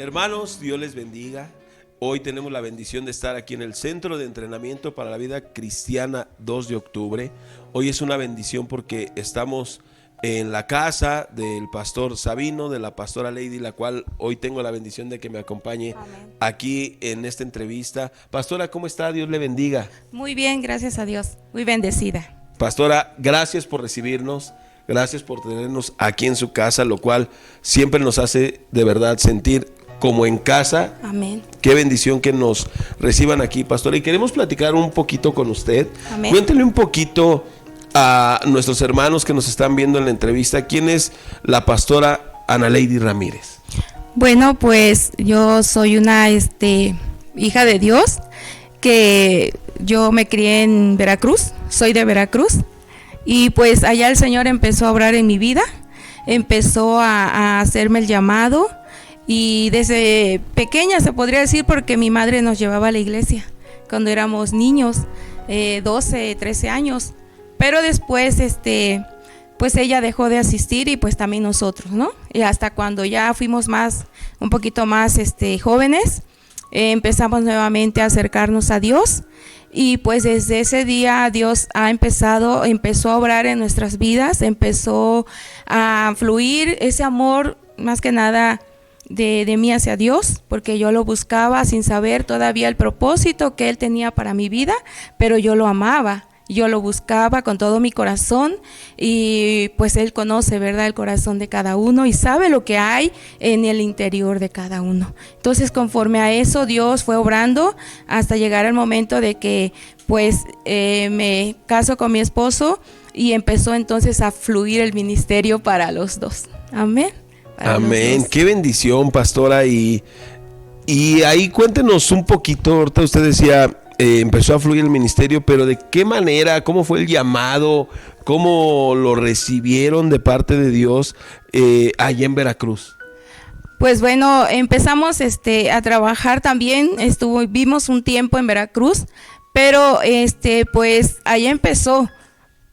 Hermanos, Dios les bendiga. Hoy tenemos la bendición de estar aquí en el Centro de Entrenamiento para la Vida Cristiana 2 de octubre. Hoy es una bendición porque estamos en la casa del pastor Sabino, de la pastora Lady, la cual hoy tengo la bendición de que me acompañe. Amén. Aquí en esta entrevista. Pastora, ¿cómo está? Dios le bendiga. Muy bien, gracias a Dios. Muy bendecida. Pastora, gracias por recibirnos. Gracias por tenernos aquí en su casa, lo cual siempre nos hace de verdad sentir como en casa. Amén. Qué bendición que nos reciban aquí, pastora. Y queremos platicar un poquito con usted. Amén. Cuéntele un poquito a nuestros hermanos que nos están viendo en la entrevista. ¿Quién es la pastora Ana Lady Ramírez? Bueno, pues yo soy una hija de Dios, que yo me crié en Veracruz, soy de Veracruz. Y pues allá el Señor empezó a obrar en mi vida, empezó a hacerme el llamado. Y desde pequeña se podría decir, porque mi madre nos llevaba a la iglesia cuando éramos niños, 12, 13 años. Pero después, pues ella dejó de asistir y pues también nosotros, ¿no? Y hasta cuando ya fuimos un poquito más jóvenes, empezamos nuevamente a acercarnos a Dios. Y pues desde ese día Dios empezó a obrar en nuestras vidas, empezó a fluir ese amor, más que nada de mí hacia Dios, porque yo lo buscaba sin saber todavía el propósito que Él tenía para mi vida, pero yo lo amaba, yo lo buscaba con todo mi corazón. Y pues Él conoce, ¿verdad?, el corazón de cada uno y sabe lo que hay en el interior de cada uno. Entonces, conforme a eso, Dios fue obrando hasta llegar al momento de que pues me caso con mi esposo, y empezó entonces a fluir el ministerio para los dos. Amén. Amén, qué bendición, pastora. Y ahí cuéntenos un poquito. Ahorita usted decía, empezó a fluir el ministerio, pero ¿de qué manera? ¿Cómo fue el llamado? ¿Cómo lo recibieron de parte de Dios allá en Veracruz? Pues bueno, empezamos a trabajar también. Vivimos un tiempo en Veracruz, pero pues allá empezó.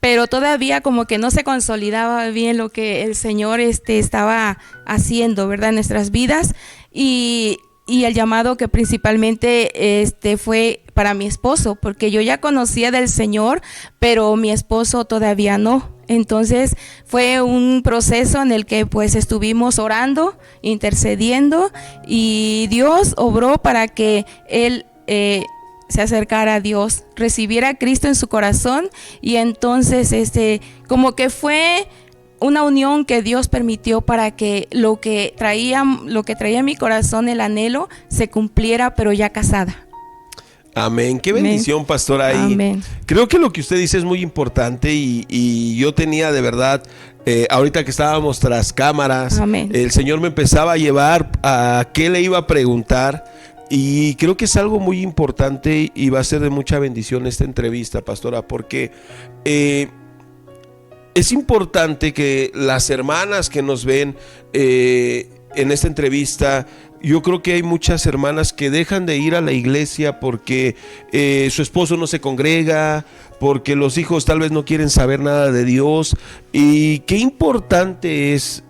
Pero todavía como que no se consolidaba bien lo que el Señor estaba haciendo, ¿verdad?, en nuestras vidas. Y el llamado que principalmente fue para mi esposo, porque yo ya conocía del Señor, pero mi esposo todavía no. Entonces fue un proceso en el que pues estuvimos orando, intercediendo, y Dios obró para que él se acercara a Dios, recibiera a Cristo en su corazón. Y entonces como que fue una unión que Dios permitió para que lo que traía en mi corazón, el anhelo, se cumpliera, pero ya casada. Amén, qué bendición, pastora. Amén. Creo que lo que usted dice es muy importante, y yo tenía de verdad, ahorita que estábamos tras cámaras, Amén, el Señor me empezaba a llevar a qué le iba a preguntar. Y creo que es algo muy importante y va a ser de mucha bendición esta entrevista, pastora, porque es importante que las hermanas que nos ven en esta entrevista, yo creo que hay muchas hermanas que dejan de ir a la iglesia porque su esposo no se congrega, porque los hijos tal vez no quieren saber nada de Dios. Y qué importante es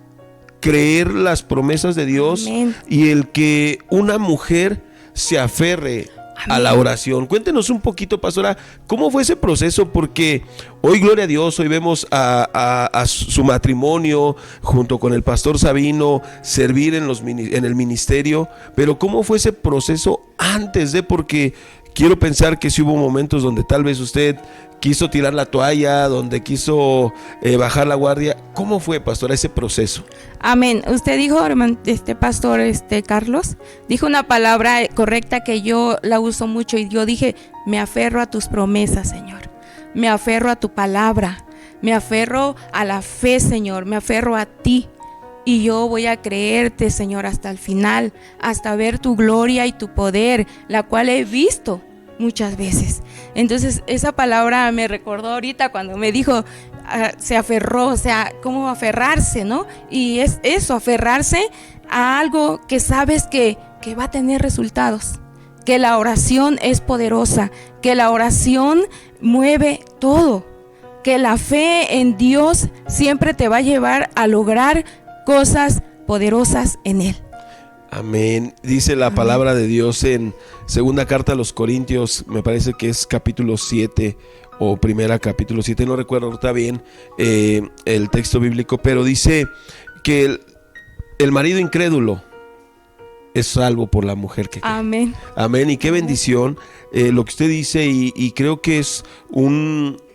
creer las promesas de Dios. Amén. Y el que una mujer se aferre a la oración. Cuéntenos un poquito, pastora, ¿cómo fue ese proceso? Porque hoy, gloria a Dios, hoy vemos a su matrimonio junto con el pastor Sabino servir en el ministerio, pero ¿cómo fue ese proceso antes de? Porque quiero pensar que sí hubo momentos donde tal vez usted quiso tirar la toalla, donde quiso bajar la guardia. ¿Cómo fue, pastora, ese proceso? Amén. Usted dijo, pastor Carlos, dijo una palabra correcta que yo la uso mucho, y yo dije: me aferro a tus promesas, Señor. Me aferro a tu palabra. Me aferro a la fe, Señor. Me aferro a ti. Y yo voy a creerte, Señor, hasta el final, hasta ver tu gloria y tu poder, la cual he visto muchas veces. Entonces esa palabra me recordó ahorita cuando me dijo, se aferró, o sea, cómo aferrarse, ¿no? Y es eso, aferrarse a algo que sabes que va a tener resultados, que la oración es poderosa, que la oración mueve todo, que la fe en Dios siempre te va a llevar a lograr cosas poderosas en Él. Amén. Dice la palabra de Dios en segunda carta a los Corintios, me parece que es capítulo 7 o primera capítulo 7, no recuerdo ahorita bien el texto bíblico, pero dice que el marido incrédulo es salvo por la mujer que cree. Amén. Amén. Y qué bendición lo que usted dice, y creo que es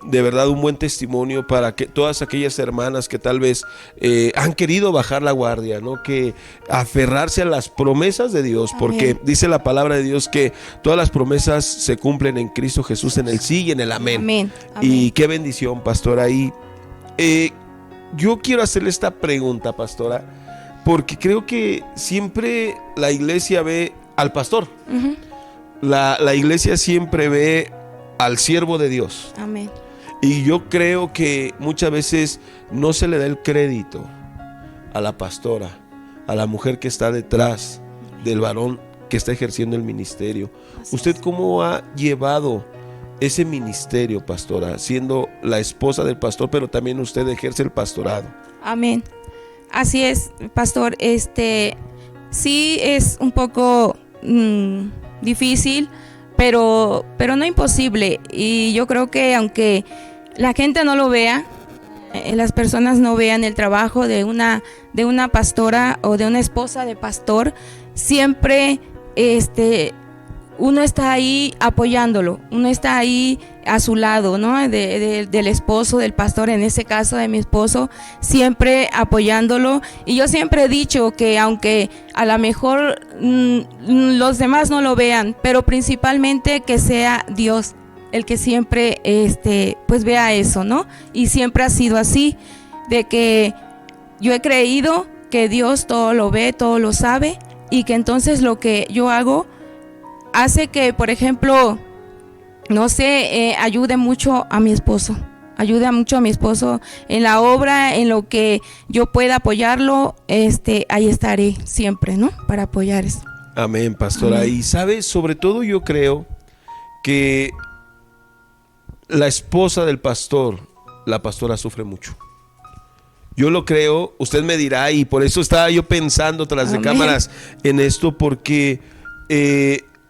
de verdad un buen testimonio para que todas aquellas hermanas que tal vez han querido bajar la guardia, ¿no? Que aferrarse a las promesas de Dios. Amén. Porque dice la palabra de Dios que todas las promesas se cumplen en Cristo Jesús, en el sí y en el amén. Amén. Amén. Y qué bendición, pastora. Y yo quiero hacerle esta pregunta, pastora, porque creo que siempre la iglesia ve al pastor. Uh-huh. La iglesia siempre ve al siervo de Dios. Amén. Y yo creo que muchas veces no se le da el crédito a la pastora, a la mujer que está detrás del varón que está ejerciendo el ministerio. ¿Usted cómo ha llevado ese ministerio, pastora, siendo la esposa del pastor, pero también usted ejerce el pastorado? Amén. Así es, pastor. Sí es un poco difícil, pero no imposible. Y yo creo que aunque la gente no lo vea, las personas no vean el trabajo de una pastora o de una esposa de pastor, siempre uno está ahí apoyándolo, uno está ahí a su lado, ¿no? Del esposo, del pastor, en ese caso de mi esposo, siempre apoyándolo. Y yo siempre he dicho que aunque a lo mejor los demás no lo vean, pero principalmente que sea Dios el que siempre pues vea eso, ¿no? Y siempre ha sido así, de que yo he creído que Dios todo lo ve, todo lo sabe, y que entonces lo que yo hago hace que, por ejemplo, no sé, ayude mucho a mi esposo. Ayude mucho a mi esposo en la obra, en lo que yo pueda apoyarlo, ahí estaré siempre, ¿no? Para apoyar eso. Amén, pastora. Amén. Y sabe, sobre todo yo creo que la esposa del pastor, la pastora sufre mucho. Yo lo creo, usted me dirá, y por eso estaba yo pensando tras de cámaras en esto, porque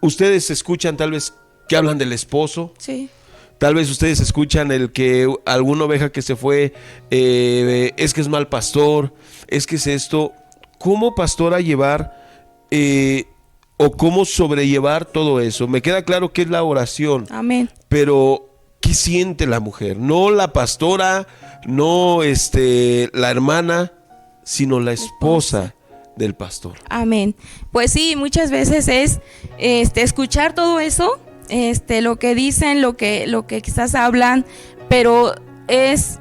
ustedes escuchan tal vez que hablan del esposo. Sí. Tal vez ustedes escuchan el que alguna oveja que se fue, es que es mal pastor, es que es esto. ¿Cómo, pastora, llevar o cómo sobrellevar todo eso? Me queda claro que es la oración. Amén. Pero ¿qué siente la mujer? No la pastora, no la hermana, sino la esposa del pastor. Amén. Pues sí, muchas veces es escuchar todo eso, lo que dicen, lo que quizás hablan, pero es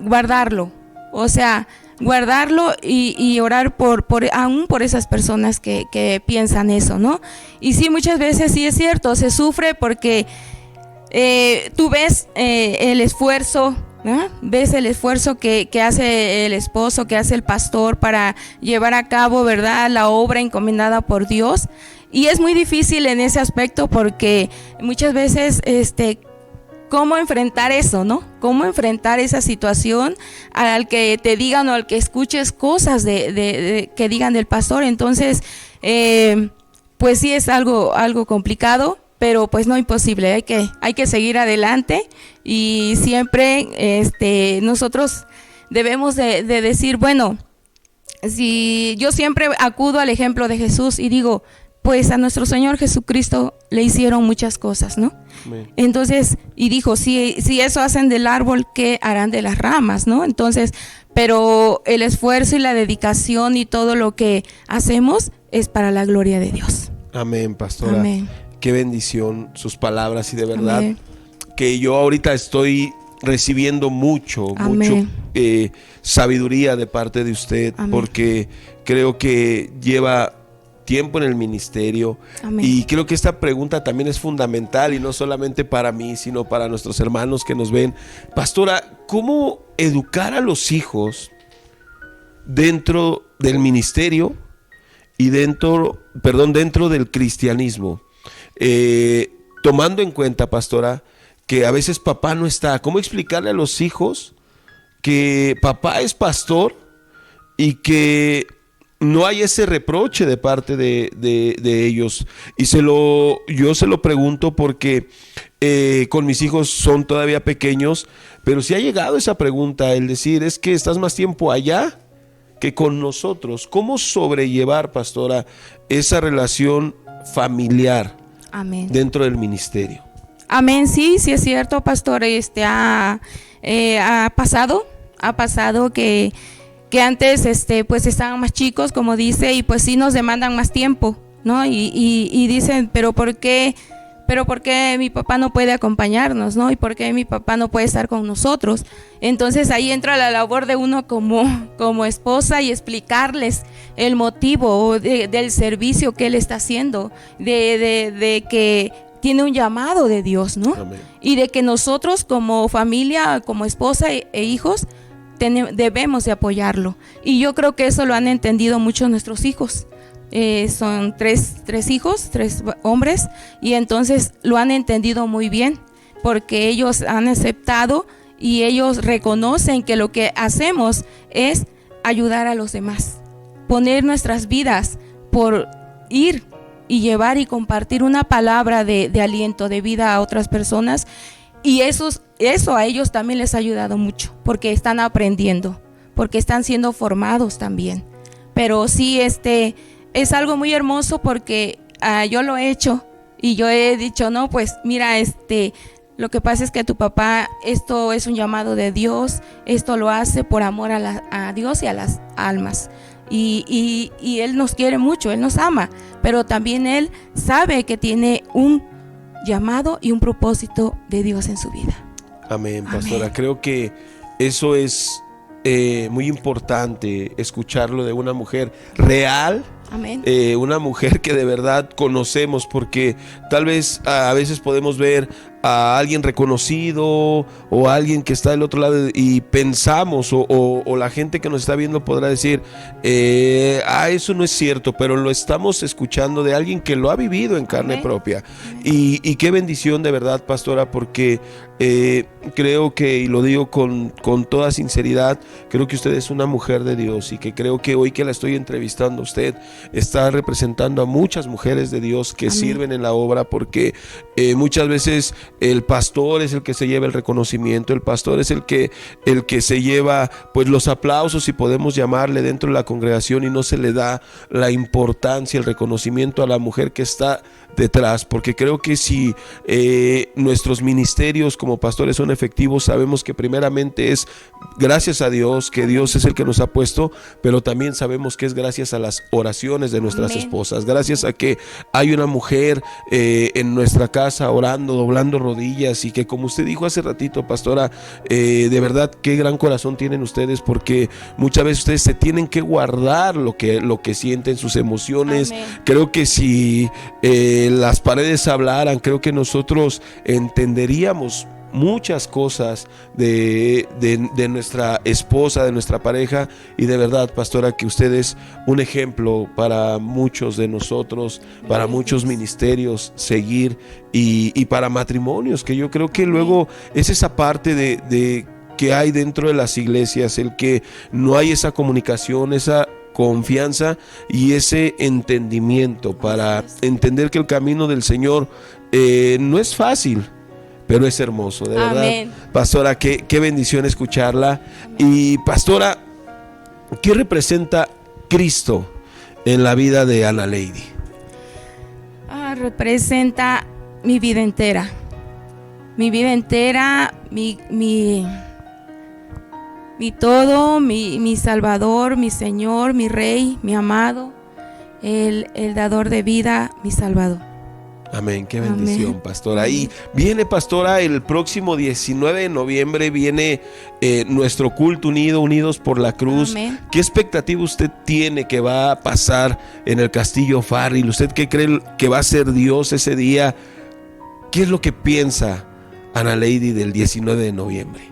guardarlo. O sea, guardarlo y orar aún por esas personas que piensan eso, ¿no? Y sí, muchas veces sí es cierto, se sufre porque tú ves el esfuerzo, ¿no? Ves el esfuerzo que hace el esposo, que hace el pastor para llevar a cabo, ¿verdad?, la obra encomendada por Dios. Y es muy difícil en ese aspecto porque muchas veces cómo enfrentar eso, ¿no? Cómo enfrentar esa situación al que te digan o al que escuches cosas que digan del pastor. Entonces, pues sí es algo complicado, pero pues no imposible. Hay que seguir adelante y siempre nosotros debemos de decir, bueno, si yo siempre acudo al ejemplo de Jesús y digo, pues a nuestro Señor Jesucristo le hicieron muchas cosas, ¿no? Amén. Entonces, y dijo, si eso hacen del árbol, ¿qué harán de las ramas, no? Entonces, pero el esfuerzo y la dedicación y todo lo que hacemos es para la gloria de Dios. Amén, pastora. Amén. Qué bendición sus palabras, y de verdad Amén. Que yo ahorita estoy recibiendo mucho sabiduría de parte de usted. Amén. Porque creo que lleva tiempo en el ministerio. Amén. Y creo que esta pregunta también es fundamental, y no solamente para mí, sino para nuestros hermanos que nos ven. Pastora, ¿cómo educar a los hijos dentro del ministerio y dentro del cristianismo? Tomando en cuenta, pastora, que a veces papá no está. ¿Cómo explicarle a los hijos que papá es pastor y que no hay ese reproche de parte de ellos. Y yo se lo pregunto porque con mis hijos son todavía pequeños, pero si ha llegado esa pregunta, el decir, es que estás más tiempo allá que con nosotros. ¿Cómo sobrellevar, pastora, esa relación familiar? Amén. Dentro del ministerio? Amén, sí es cierto, pastor. Ha pasado que antes pues estaban más chicos, como dice, y pues sí nos demandan más tiempo, ¿no? Y dicen, pero ¿por qué mi papá no puede acompañarnos, ¿no? ¿Y por qué mi papá no puede estar con nosotros? Entonces ahí entra la labor de uno como esposa y explicarles el motivo del servicio que él está haciendo, de que tiene un llamado de Dios, ¿no? Amén. Y de que nosotros como familia, como esposa e hijos, debemos de apoyarlo. Y yo creo que eso lo han entendido mucho nuestros hijos. Son tres hijos, 3 hombres, y entonces lo han entendido muy bien, porque ellos han aceptado y ellos reconocen que lo que hacemos es ayudar a los demás, poner nuestras vidas por ir y llevar y compartir una palabra de aliento, de vida a otras personas. Y eso a ellos también les ha ayudado mucho, porque están aprendiendo, porque están siendo formados también. Pero sí, es algo muy hermoso, porque yo lo he hecho y yo he dicho, no, pues mira, lo que pasa es que tu papá, esto es un llamado de Dios, esto lo hace por amor a Dios y a las almas. Y Él nos quiere mucho, Él nos ama, pero también Él sabe que tiene un llamado y un propósito de Dios en su vida. Amén, pastora. Amén. Creo que eso es muy importante, escucharlo de una mujer real. Amén. Una mujer que de verdad conocemos, porque tal vez a veces podemos ver a alguien reconocido o a alguien que está del otro lado y pensamos o la gente que nos está viendo podrá decir eso no es cierto, pero lo estamos escuchando de alguien que lo ha vivido en carne Amén. propia. Y qué bendición de verdad, pastora, porque creo que, y lo digo con toda sinceridad, creo que usted es una mujer de Dios, y que creo que hoy que la estoy entrevistando, usted está representando a muchas mujeres de Dios que Amén. sirven en la obra, porque muchas veces el pastor es el que se lleva el reconocimiento, el pastor es el que se lleva pues los aplausos, si podemos llamarle, dentro de la congregación, y no se le da la importancia, el reconocimiento a la mujer que está detrás, porque creo que si nuestros ministerios como pastores son efectivos, sabemos que primeramente es gracias a Dios, que Dios es el que nos ha puesto, pero también sabemos que es gracias a las oraciones de nuestras Amén. esposas, gracias a que hay una mujer en nuestra casa orando, doblando rodillas, y que, como usted dijo hace ratito, pastora, de verdad qué gran corazón tienen ustedes, porque muchas veces ustedes se tienen que guardar lo que sienten, sus emociones. Amén. Creo que si las paredes hablaran, creo que nosotros entenderíamos muchas cosas de nuestra esposa, de nuestra pareja. Y de verdad, pastora, que usted es un ejemplo para muchos de nosotros, para muchos ministerios seguir, y para matrimonios, que yo creo que luego es esa parte de que hay dentro de las iglesias, el que no hay esa comunicación, esa confianza y ese entendimiento para entender que el camino del Señor no es fácil, pero es hermoso, de verdad. Amén. Pastora, qué bendición escucharla. Y pastora, ¿qué representa Cristo en la vida de Ana Lady? Representa mi vida entera, mi todo, mi Salvador, mi Señor, mi Rey, mi amado, el dador de vida, mi Salvador. Amén, qué bendición. Amén. Pastora. Y viene, pastora, el próximo 19 de noviembre viene nuestro culto unidos por la cruz. Amén. ¿Qué expectativa usted tiene que va a pasar en el Castillo Farril? ¿Usted qué cree que va a ser Dios ese día? ¿Qué es lo que piensa Ana Lady del 19 de noviembre?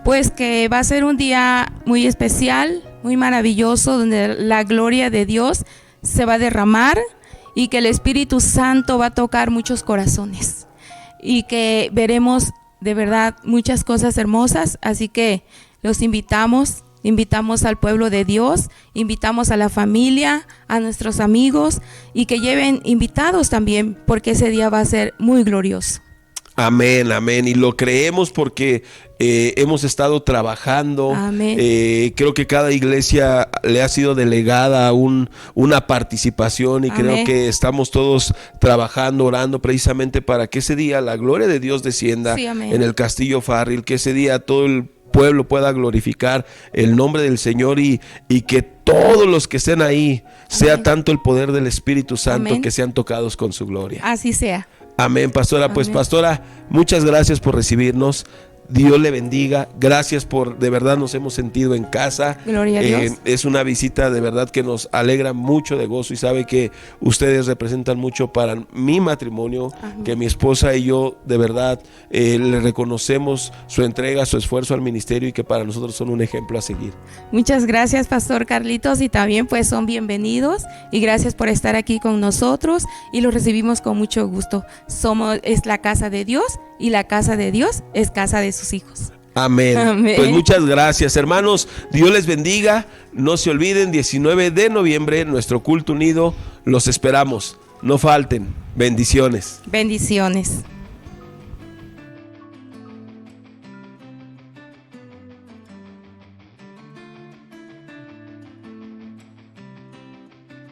Pues que va a ser un día muy especial, muy maravilloso, donde la gloria de Dios se va a derramar, y que el Espíritu Santo va a tocar muchos corazones, y que veremos de verdad muchas cosas hermosas. Así que los invitamos invitamos al pueblo de Dios, invitamos a la familia, a nuestros amigos y que lleven invitados también, porque ese día va a ser muy glorioso. Amén, amén. Y lo creemos porque hemos estado trabajando. Amén. Creo que cada iglesia le ha sido delegada una participación y Amén. creo que estamos todos trabajando, orando precisamente para que ese día la gloria de Dios descienda Sí, amén. en el Castillo Farril, que ese día todo el pueblo pueda glorificar el nombre del Señor y que todos los que estén ahí, sea tanto el poder del Espíritu Santo, Amén, que sean tocados con su gloria. así sea. Amén, pastora. Pues, Amén. pastora, muchas gracias por recibirnos. Dios le bendiga. Gracias por, de verdad nos hemos sentido en casa. Gloria a Dios. Es una visita de verdad que nos alegra mucho de gozo y sabe que ustedes representan mucho para mi matrimonio, Amén. que mi esposa y yo de verdad le reconocemos su entrega, su esfuerzo al ministerio y que para nosotros son un ejemplo a seguir. Muchas gracias, Pastor Carlitos, y también pues son bienvenidos y gracias por estar aquí con nosotros y los recibimos con mucho gusto. Es la casa de Dios y la casa de Dios es casa de sus hijos. Amén. Amén. Pues muchas gracias, hermanos. Dios les bendiga. No se olviden, 19 de noviembre, nuestro culto unido. Los esperamos. No falten. Bendiciones. Bendiciones.